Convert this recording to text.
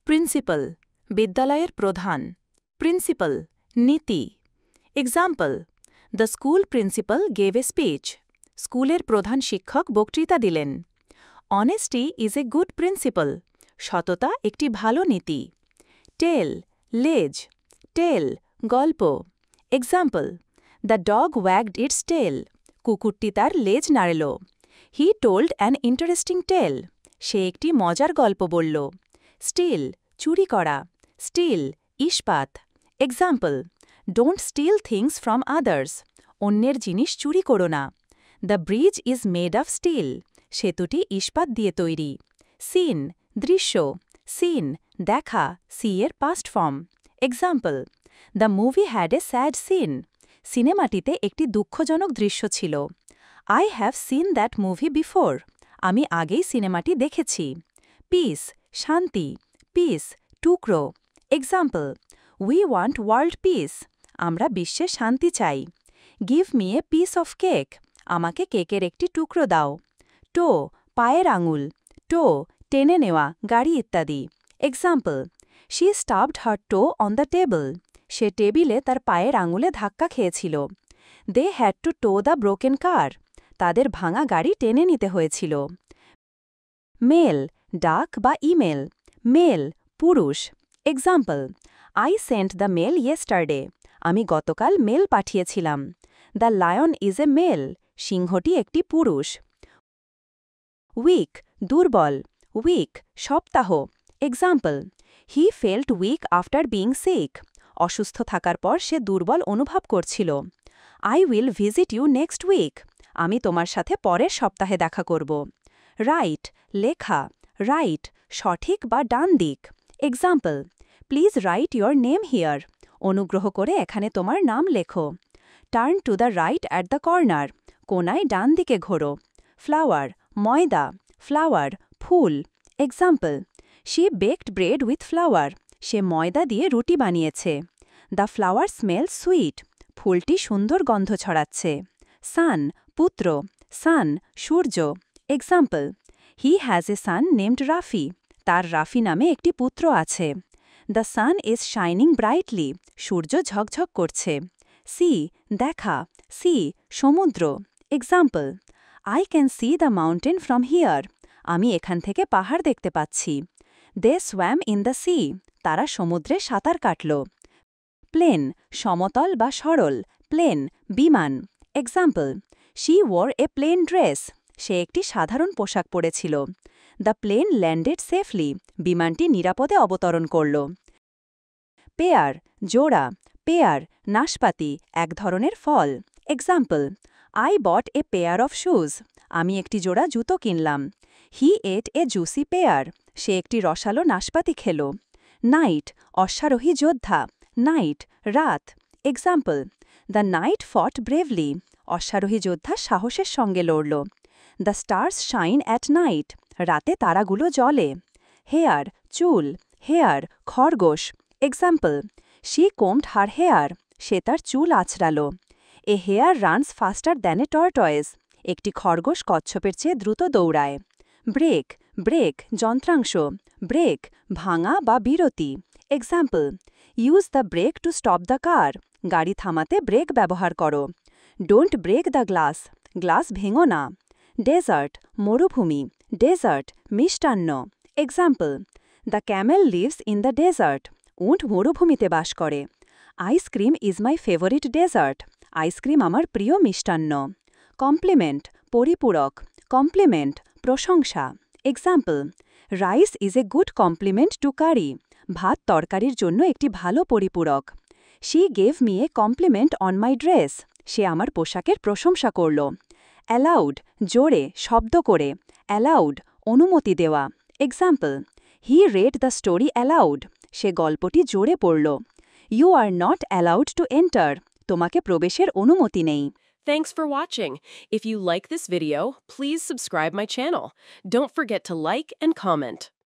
Principal বিদ্যালয়ের প্রধান principal নীতি example the school principal gave a speech স্কুলের প্রধান শিক্ষক বক্তৃতা দিলেন honesty is a good principle সততা একটি ভালো নীতি টেল লেজ টেল গল্প example the dog wagged its tail কুকুরটি তার লেজ নাড়ল he told an interesting tale সে একটি মজার গল্প বলল স্টিল চুরি করা স্টিল ইস্পাত example don't steal things from others অন্যের জিনিস চুরি করো না the bridge is made of steel সেতুটি ইস্পাত দিয়ে তৈরি সিন দৃশ্য সিন দেখা সি এর past form example the movie had a sad scene সিনেমাটিতে একটি দুঃখজনক দৃশ্য ছিল I have seen that movie before আমি আগেই সিনেমাটি দেখেছি পিস শান্তি পিস টুকরো example we want world peace আমরা বিশ্বে শান্তি চাই give me a piece of cake আমাকে কেকের একটি টুকরো দাও টো পায়ের আঙুল টো টেনে নেওয়া গাড়ি ইত্যাদি example she stubbed her toe on the table সে টেবিলে তার পায়ের আঙুলে ধাক্কা খেয়েছিল they had to tow the broken car তাদের ভাঙা গাড়ি টেনে নিতে হয়েছিল মেল ডাক বা ইমেল মেল পুরুষ example I sent the mail yesterday আমি গতকাল মেল পাঠিয়েছিলাম the lion is a male সিংহটি একটি পুরুষ উইক দুর্বল উইক সপ্তাহ example he felt weak after being sick অসুস্থ থাকার পর সে দুর্বল অনুভব করছিল I will visit you next week আমি তোমার সাথে পরের সপ্তাহে দেখা করব রাইট লেখা রাইট সঠিক বা ডান দিক example please write your name here অনুগ্রহ করে এখানে তোমার নাম লেখো turn to the right at the corner কোনায় ডান দিকে ঘোরো ফ্লাওয়ার ময়দা ফ্লাওয়ার ফুল example she baked bread with flour সে ময়দা দিয়ে রুটি বানিয়েছে দ্য ফ্লাওয়ার স্মেল সুইট ফুলটি সুন্দর গন্ধ ছড়াচ্ছে সান পুত্র সান সূর্য example he has a son named Rafi তার রাফি নামে একটি পুত্র আছে the sun is shining brightly সূর্য ঝকঝক করছে সি দেখা সি সমুদ্র example I can see the mountain from here আমি এখান থেকে পাহাড় দেখতে পাচ্ছি they swam in the sea তারা সমুদ্রে সাঁতার কাটল প্লেন সমতল বা সরল প্লেন বিমান example she wore a plain dress সে একটি সাধারণ পোশাক পরেছিল দ্য প্লেন ল্যান্ডেড সেফলি বিমানটি নিরাপদে অবতরণ করল পেয়ার জোড়া পেয়ার নাশপাতি এক ধরনের ফল example I bought a pair of shoes আমি একটি জোড়া জুতো কিনলাম হি এট এ জুসি পেয়ার সে একটি রসালো নাশপাতি খেল নাইট অশ্বারোহী যোদ্ধা নাইট রাত example the knight fought bravely অশ্বারোহী যোদ্ধা সাহসের সঙ্গে লড়ল the stars shine at night রাতে তারাগুলো জ্বলে হেয়ার চুল হেয়ার খরগোশ example she combed her hair সে তার চুল আছড়াল a hare runs faster than a tortoise একটি খরগোশ কচ্ছপের চেয়ে দ্রুত দৌড়ায় ব্রেক ব্রেক যন্ত্রাংশ ব্রেক ভাঙা বা বিরতি example use the brake to stop the car গাড়ি থামাতে ব্রেক ব্যবহার করো don't break the glass glass ভেঙো না ডেজার্ট মরুভূমি ডেজার্ট মিষ্টান্ন example the camel lives in the desert উট মরুভূমিতে বাস করে ice cream is my favourite dessert ice cream আমার প্রিয় মিষ্টান্ন কমপ্লিমেন্ট পরিপূরক কমপ্লিমেন্ট প্রশংসা example rice is a good complement to curry ভাত তরকারির জন্য একটি ভালো পরিপূরক she gave me A complement on my dress সে আমার পোশাকের প্রশংসা করল অ্যালাউড জোরে শব্দ করে অ্যালাউড অনুমতি দেওয়া example he read the story aloud সে গল্পটি জোরে পড়ল you are not allowed to enter তোমাকে প্রবেশের অনুমতি নেই Thanks for watching. If you like this video, please subscribe my channel. Don't forget to like and comment.